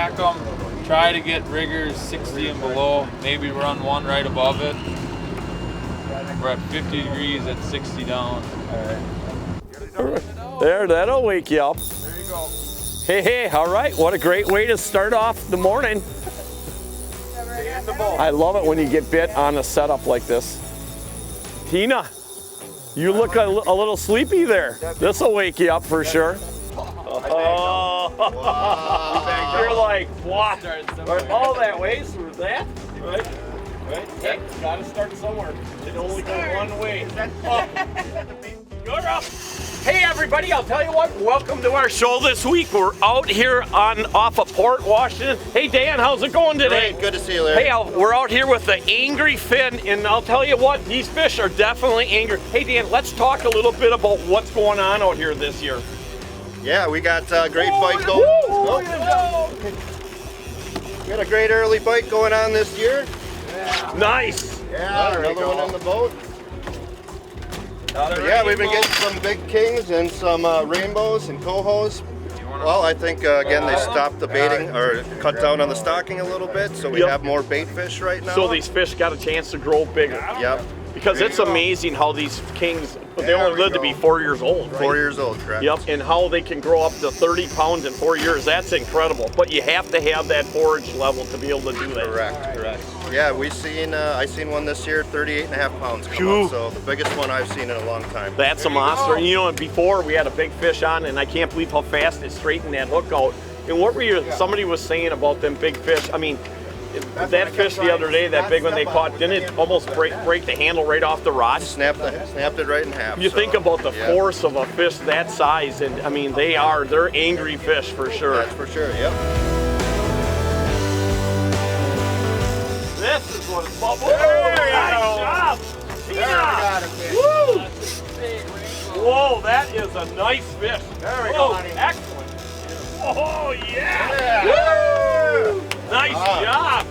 stack them. Try to get riggers 60 and below. Maybe run one right above it. We're at 50 degrees at 60 down. All right. There, that'll wake you up. There you go. Hey, all right. What a great way to start off the morning. I love it when you get bit on a setup like this. Tina, you look a little sleepy there. This will wake you up for sure. Oh, you're like, what? All that ways for that? Right? Hey, gotta start somewhere. It only goes one way. You're up. Hey everybody, I'll tell you what, welcome to our show this week. We're out here off of Port Washington. Hey Dan, how's it going today? Great, good to see you, Larry. Hey, we're out here with the angry fin, and I'll tell you what, these fish are definitely angry. Hey Dan, let's talk a little bit about what's going on out here this year. Yeah, we got great bites going. We got a great early bite going on this year. Nice. Yeah, another one in the boat. Yeah, we've been getting some big kings and some rainbows and cohos. Well, I think again they stopped the baiting or cut down on the stocking a little bit, so we have more bait fish right now. So these fish got a chance to grow bigger. Yep. Because it's amazing how these kings, they only live to be 4 years old, right? 4 years old, correct. Yep, and how they can grow up to 30 pounds in 4 years, that's incredible. But you have to have that forage level to be able to do that. Correct. Yeah, I seen one this year, 38.5 pounds come up, so the biggest one I've seen in a long time. That's a monster. And you know, before we had a big fish on, and I can't believe how fast it straightened that hook out. And what were you, somebody was saying about them big fish? I mean, that fish the other day, that big one they caught, didn't it almost break the handle right off the rod? Snapped it right in half. You think about the force of a fish that size, and I mean, they're angry fish for sure. That's for sure, yep. This is what it's about. Nice job! Tina! Woo! Whoa, that is a nice fish. There we go, honey. Excellent. Oh, yeah! Woo! Nice job.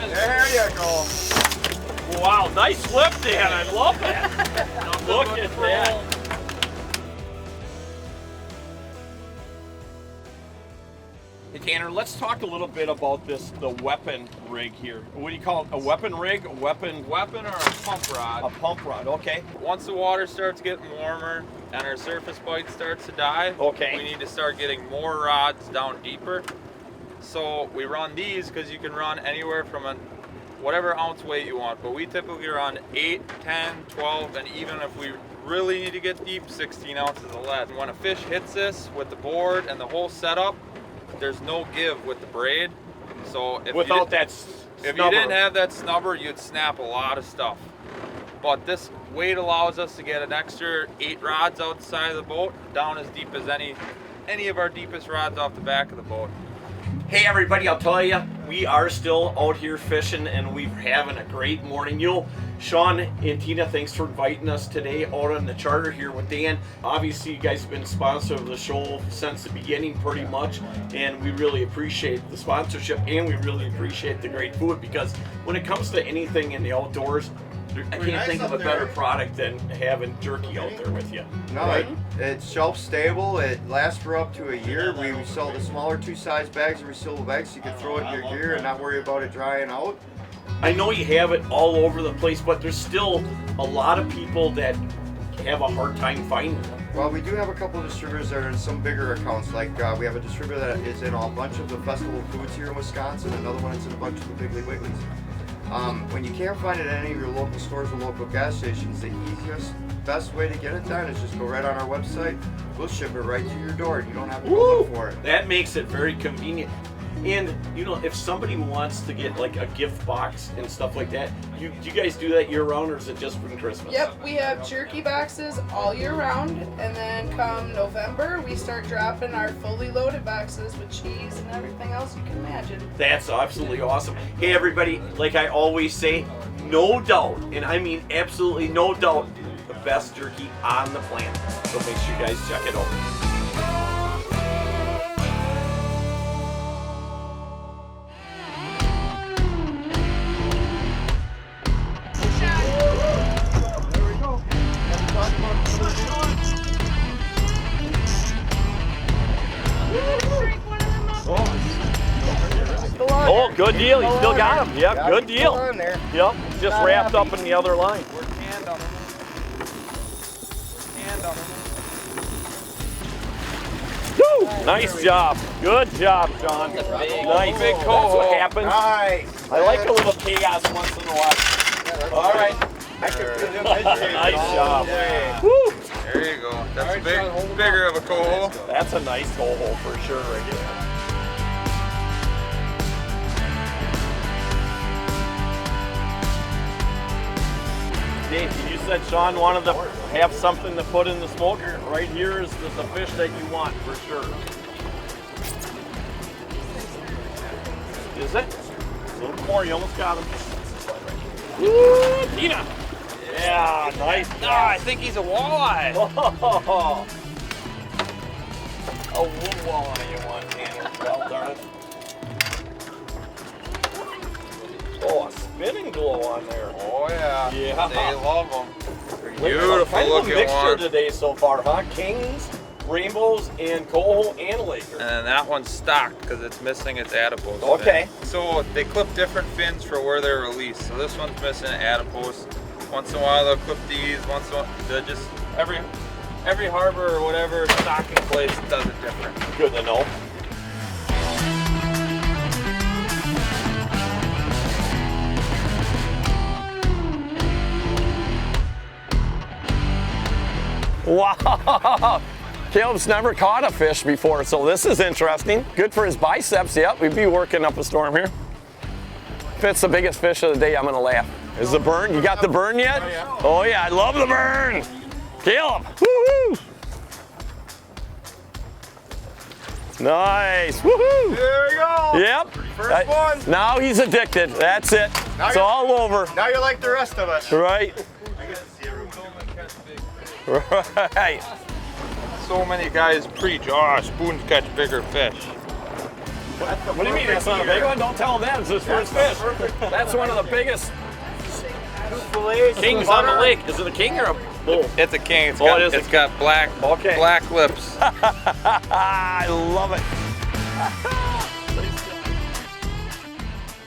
There you go. Wow, nice flip, Dan. I love that. Look at that. Hey Tanner, let's talk a little bit about the weapon rig here. What do you call it? A weapon rig? A weapon Or a pump rod. A pump rod, okay. Once the water starts getting warmer and our surface bite starts to die, okay, we need to start getting more rods down deeper. So we run these because you can run anywhere from whatever ounce weight you want, but we typically run 8, 10, 12, and even if we really need to get deep, 16 ounces of lead. And when a fish hits this with the board and the whole setup, there's no give with the braid. So if you didn't have that snubber, you'd snap a lot of stuff. But this weight allows us to get an extra 8 rods outside of the boat, down as deep as any of our deepest rods off the back of the boat. Hey everybody, I'll tell you, we are still out here fishing and we're having a great morning. You know, Shawn and Tina, thanks for inviting us today out on the charter here with Dan. Obviously, you guys have been sponsor of the show since the beginning pretty much, and we really appreciate the sponsorship and we really appreciate the great food, because when it comes to anything in the outdoors, I can't think of a better product than having jerky out there with you. No, right? It's shelf stable. It lasts for up to a year. We sell the smaller 2-size bags of resealable bags, so you can throw it in your gear and not worry about it drying out. I know you have it all over the place, but there's still a lot of people that have a hard time finding them. Well, we do have a couple of distributors that are in some bigger accounts. Like we have a distributor that is in a bunch of the festival foods here in Wisconsin. Another one is in a bunch of the Piggly Wigglies. When you can't find it at any of your local stores or local gas stations, the easiest, best way to get it done is just go right on our website. We'll ship it right to your door. You don't have to go look for it. That makes it very convenient. And you know, if somebody wants to get like a gift box and stuff like that, do you guys do that year round, or is it just for Christmas? Yep, we have jerky boxes all year round, and then come November we start dropping our fully loaded boxes with cheese and everything else you can imagine. That's absolutely awesome. Hey everybody, like I always say, no doubt, and I mean absolutely no doubt, the best jerky on the planet. So make sure you guys check it out. Good deal. You still got him. Yep, good deal. Still on there. Yep, just wrapped up in the other line. We're hand on him. Hand on him. Woo! Nice job. Good job, Shawn. Nice. Big That's coho. what happens. Nice. I like a little chaos once in a while. All right. Nice job. Woo! There you go. That's bigger of a coho. That's a nice coho for sure right here. Dave, you said Shawn wanted to have something to put in the smoker. Right here is the fish that you want for sure. Is it? A little more, you almost got him. Woo, Tina! Yeah, nice. Ah, I think he's a walleye. Oh, a wood walleye you want, Tanner. Well, darn it. Oh, a spinning glow on there. Oh yeah. Yeah. They love them. Kind Beautiful of a looking mixture one. today so far, huh? Kings, rainbows, and coho and Laker. And that one's stocked because it's missing its adipose. Okay. fin. So they clip different fins for where they're released. So this one's missing an adipose. Once in a while they'll clip these. Once in a while, they'll just every harbor or whatever stocking place does it different. Good to know. Wow! Caleb's never caught a fish before, so this is interesting. Good for his biceps. Yep, we'd be working up a storm here. If it's the biggest fish of the day, I'm gonna laugh. Is the burn? You got the burn yet? Oh yeah, I love the burn. Caleb, woohoo! Nice, woohoo! There we go. Yep. First one. Now he's addicted. That's it. Now It's you're- all over. Now you're like the rest of us. Right. Right. So many guys preach, oh, spoons catch bigger fish. What do you mean that's not a big one? Don't tell them it's his first fish. That's one of the biggest kings on the lake. Is it a king or a bull? It's a king. It's Oh, got, it is a it's got black lips. I love it.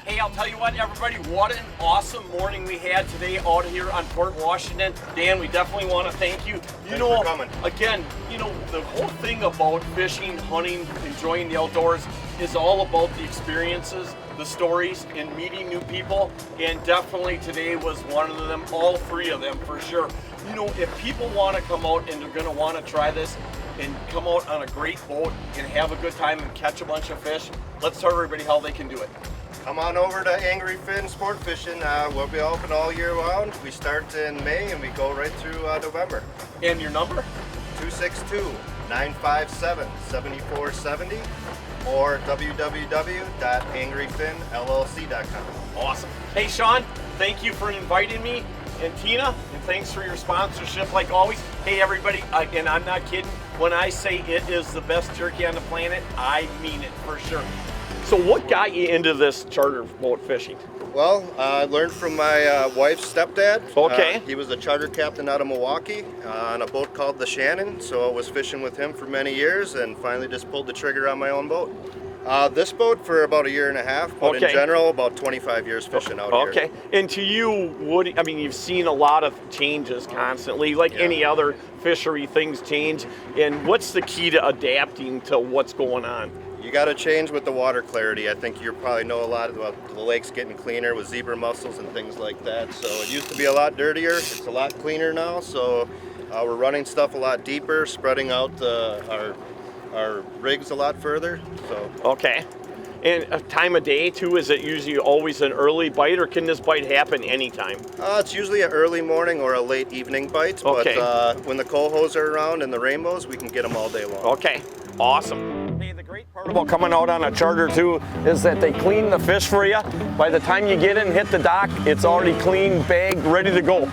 Hey, I'll tell you what, everybody, what an awesome morning we had today out here on Port Washington. Dan, we definitely want to thank you. Thanks for coming. Again, the whole thing about fishing, hunting, enjoying the outdoors is all about the experiences, the stories, and meeting new people. And definitely today was one of them, all three of them for sure. If people want to come out and they're going to want to try this and come out on a great boat and have a good time and catch a bunch of fish, let's tell everybody how they can do it. Come on over to Angry Fin Sport Fishing. We'll be open all year round. We start in May and we go right through November. And your number? 262-957-7470 or www.angryfinllc.com. Awesome. Hey, Shawn, thank you for inviting me. And Tina, and thanks for your sponsorship like always. Hey, everybody, and I'm not kidding. When I say it is the best jerky on the planet, I mean it for sure. So what got you into this charter boat fishing? Well, I learned from my wife's stepdad. Okay. He was a charter captain out of Milwaukee on a boat called the Shannon, so I was fishing with him for many years and finally just pulled the trigger on my own boat. This boat for about a year and a half, but in general, about 25 years fishing out here. Okay. And to you, you've seen a lot of changes constantly, like any other fishery, things change. And what's the key to adapting to what's going on? You got to change with the water clarity. I think you probably know a lot about the lakes getting cleaner with zebra mussels and things like that. So it used to be a lot dirtier. It's a lot cleaner now. So we're running stuff a lot deeper, spreading out our rigs a lot further. So okay. And a time of day too, is it usually always an early bite, or can this bite happen anytime? It's usually an early morning or a late evening bite. Okay. But when the cohos are around and the rainbows, we can get them all day long. Okay. Awesome. Hey, the great part about coming out on a charter too is that they clean the fish for you. By the time you get in, hit the dock, it's already clean, bagged, ready to go.